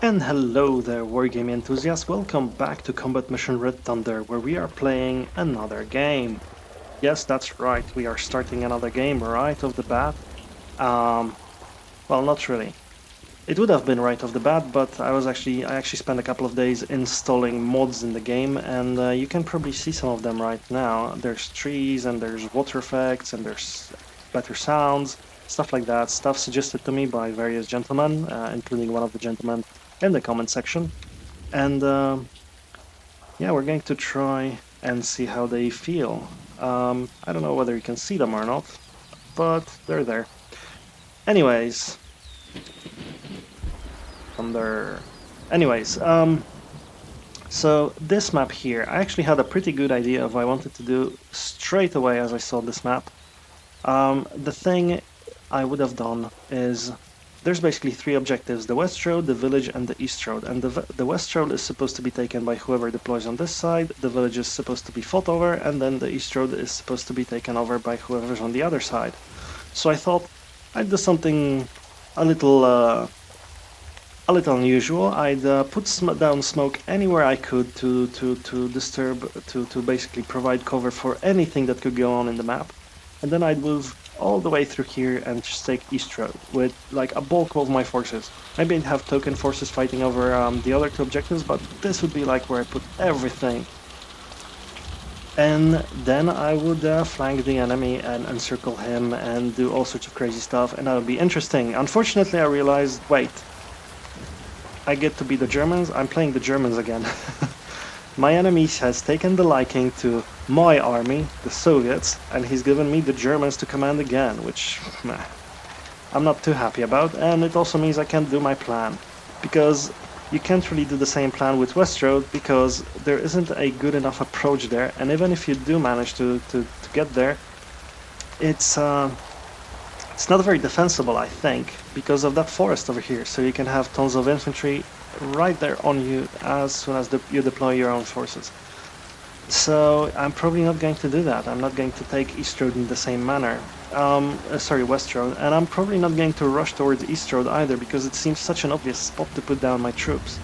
And hello there, wargaming enthusiasts. Welcome back to Combat Mission Red Thunder, where we are playing another game. Yes, that's right, we are starting another game right off the bat. Um, well, not really. It would have been right off the bat, but I actually spent a couple of days installing mods in the game, and you can probably see some of them right now. There's trees, and there's water effects, and there's better sounds, stuff like that. Stuff suggested to me by various gentlemen, including one of the gentlemen in the comment section. And yeah, we're going to try and see how they feel. I don't know whether you can see them or not, but they're there. Anyways, thunder. Anyways, so this map here, I actually had a pretty good idea of what I wanted to do straight away as I saw this map. The thing I would have done is there's basically three objectives: the west road, the village, and the east road. And the west road is supposed to be taken by whoever deploys on this side, the village is supposed to be fought over, and then the east road is supposed to be taken over by whoever's on the other side. So I thought I'd do something a little a little unusual. I'd put down smoke anywhere I could to disturb, to basically provide cover for anything that could go on in the map. And then I'd move all the way through here and just take East Road with like a bulk of my forces. Maybe I'd have token forces fighting over the other two objectives, but this would be like where I put everything. And then I would flank the enemy and encircle him and do all sorts of crazy stuff, and that would be interesting. Unfortunately, I realized, wait, I get to be the Germans. I'm playing the Germans again. My enemy has taken the liking to my army, the Soviets, and he's given me the Germans to command again, which I'm not too happy about, and it also means I can't do my plan, because you can't really do the same plan with West Road, because there isn't a good enough approach there, and even if you do manage to get there, it's not very defensible, I think, because of that forest over here. So you can have tons of infantry right there on you as soon as you deploy your own forces. So I'm probably not going to do that. I'm not going to take East Road in the same manner. Sorry, West Road. And I'm probably not going to rush towards East Road either, because it seems such an obvious spot to put down my troops.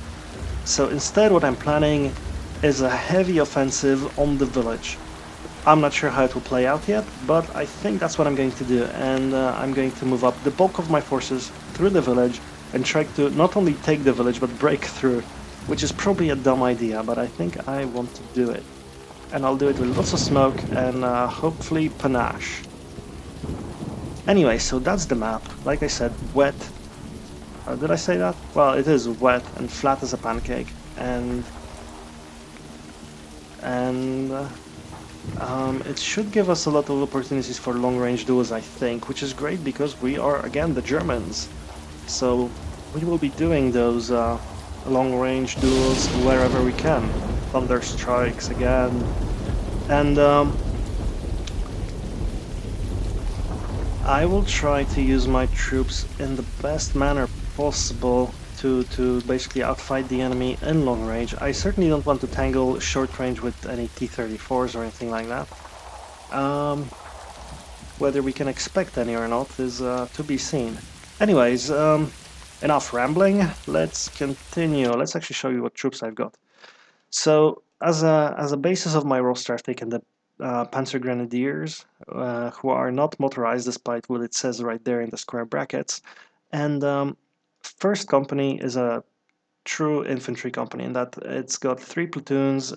So instead what I'm planning is a heavy offensive on the village. I'm not sure how it will play out yet, but I think that's what I'm going to do, and I'm going to move up the bulk of my forces through the village and try to not only take the village, but break through, which is probably a dumb idea, but I think I want to do it. And I'll do it with lots of smoke and hopefully panache. Anyway, so that's the map. Like I said, wet. Did I say that? Well, it is wet and flat as a pancake, and it should give us a lot of opportunities for long-range duels, I think, which is great because we are, again, the Germans. So we will be doing those long-range duels wherever we can. Thunderstrikes again. And I will try to use my troops in the best manner possible to basically outfight the enemy in long range. I certainly don't want to tangle short range with any T-34s or anything like that. Whether we can expect any or not is to be seen. Anyways, enough rambling. Let's continue. Let's actually show you what troops I've got. So as a basis of my roster, I've taken the Panzer Grenadiers, who are not motorized despite what it says right there in the square brackets. And first company is a true infantry company in that it's got 3 platoons.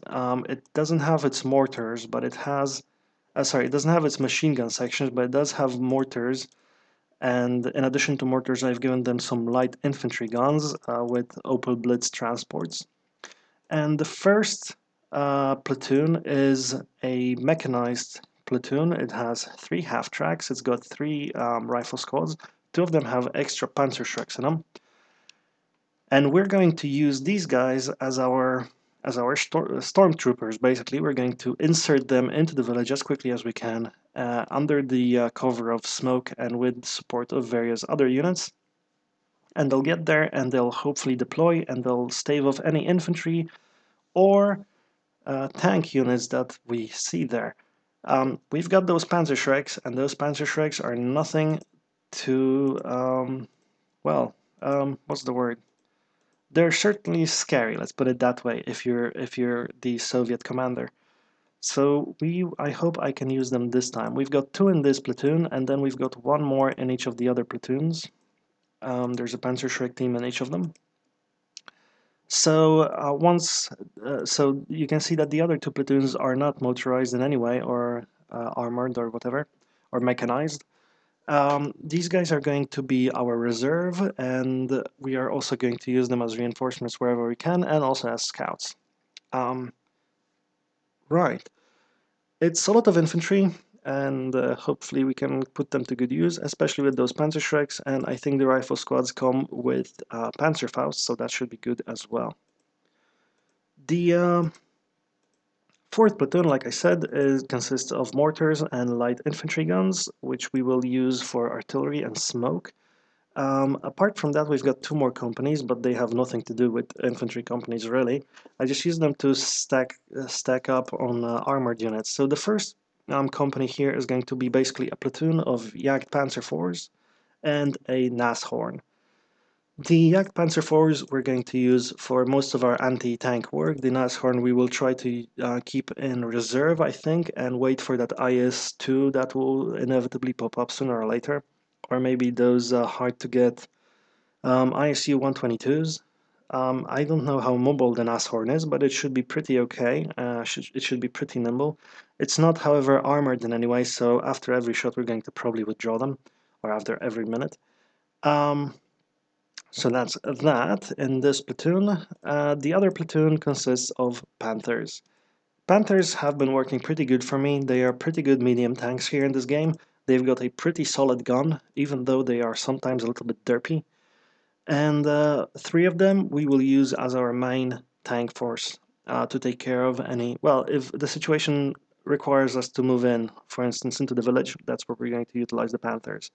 It doesn't have its mortars, but it has, it doesn't have its machine gun sections, but it does have mortars. And in addition to mortars, I've given them some light infantry guns with Opel Blitz transports. And the first platoon is a mechanized platoon. It has 3 half tracks. It's got 3 rifle squads. 2 of them have extra Panzerschrecks in them. And we're going to use these guys as our stormtroopers. Basically, we're going to insert them into the village as quickly as we can, under the cover of smoke and with support of various other units. And they'll get there and they'll hopefully deploy and they'll stave off any infantry or tank units that we see there. We've got those Panzerschrecks, and those Panzerschrecks are nothing to, what's the word? they're certainly scary, let's put it that way, if you're the Soviet commander. So I hope I can use them this time. We've got 2 in this platoon, and then we've got 1 more in each of the other platoons. There's a Panzerschreck team in each of them. So so you can see that the other 2 platoons are not motorized in any way, or armored, or whatever, or mechanized. These guys are going to be our reserve, and we are also going to use them as reinforcements wherever we can, and also as scouts. Right. It's a lot of infantry, and hopefully we can put them to good use, especially with those Panzerschrecks, and I think the rifle squads come with Panzerfaust, so that should be good as well. The 4th platoon, like I said, consists of mortars and light infantry guns, which we will use for artillery and smoke. Apart from that, we've got 2 more companies, but they have nothing to do with infantry companies, really. I just use them to stack up on armored units. So the first company here is going to be basically a platoon of Jagdpanzer IVs and a Nashorn. The Jagdpanzer IVs we're going to use for most of our anti-tank work. The Nashorn we will try to keep in reserve, I think, and wait for that IS-2 that will inevitably pop up sooner or later. Or maybe those hard-to-get ISU 122s. I don't know how mobile the Nashorn is, but it should be pretty okay. It should be pretty nimble. It's not, however, armored in any way, so after every shot we're going to probably withdraw them, or after every minute. So that's that in this platoon. The other platoon consists of Panthers. Panthers have been working pretty good for me. They are pretty good medium tanks here in this game. They've got a pretty solid gun, even though they are sometimes a little bit derpy. And 3 of them we will use as our main tank force to take care of any... Well, if the situation requires us to move in, for instance, into the village, that's where we're going to utilize the Panthers.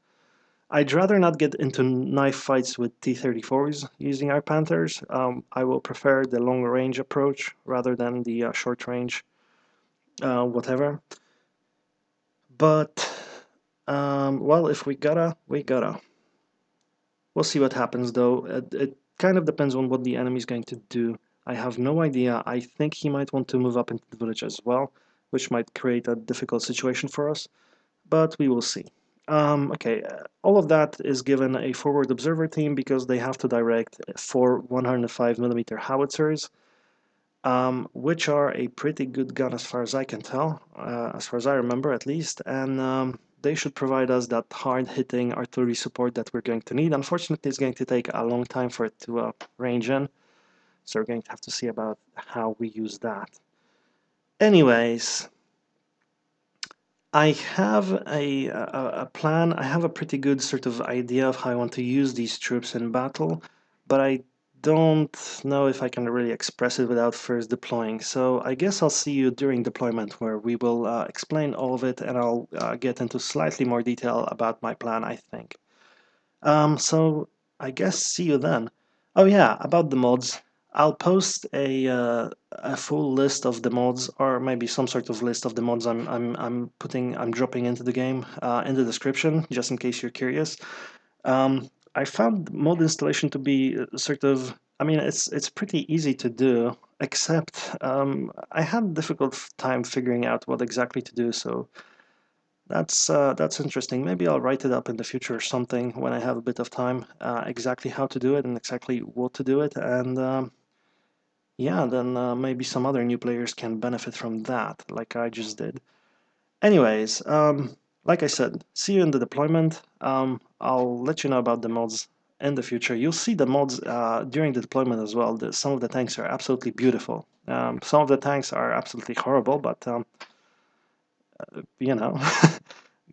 I'd rather not get into knife fights with T-34s using our Panthers. I will prefer the long-range approach rather than the short-range whatever. But, well, if we gotta, we gotta. We'll see what happens, though. It kind of depends on what the enemy's going to do. I have no idea. I think he might want to move up into the village as well, which might create a difficult situation for us, but we will see. Okay, all of that is given a forward observer team because they have to direct 4 105mm howitzers, which are a pretty good gun as far as I can tell, as far as I remember at least, and they should provide us that hard-hitting artillery support that we're going to need. Unfortunately, it's going to take a long time for it to range in, so we're going to have to see about how we use that. Anyways, I have a plan. I have a pretty good sort of idea of how I want to use these troops in battle, but I don't know if I can really express it without first deploying. So I guess I'll see you during deployment, where we will explain all of it, and I'll get into slightly more detail about my plan, I think. So I guess see you then. Oh yeah, about the mods. I'll post a full list of the mods, or maybe some sort of list of the mods I'm dropping into the game in the description, just in case you're curious. I found mod installation to be sort of, I mean, it's pretty easy to do, except I had a difficult time figuring out what exactly to do. So that's interesting. Maybe I'll write it up in the future or something when I have a bit of time, exactly how to do it and exactly what to do it, and yeah, then maybe some other new players can benefit from that, like I just did. Anyways, like I said, see you in the deployment. I'll let you know about the mods in the future. You'll see the mods during the deployment as well. Some of the tanks are absolutely beautiful. Some of the tanks are absolutely horrible, but you know,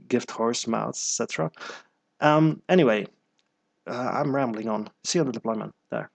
gift horse, mouse, etc. Anyway, I'm rambling on. See you on the deployment. There.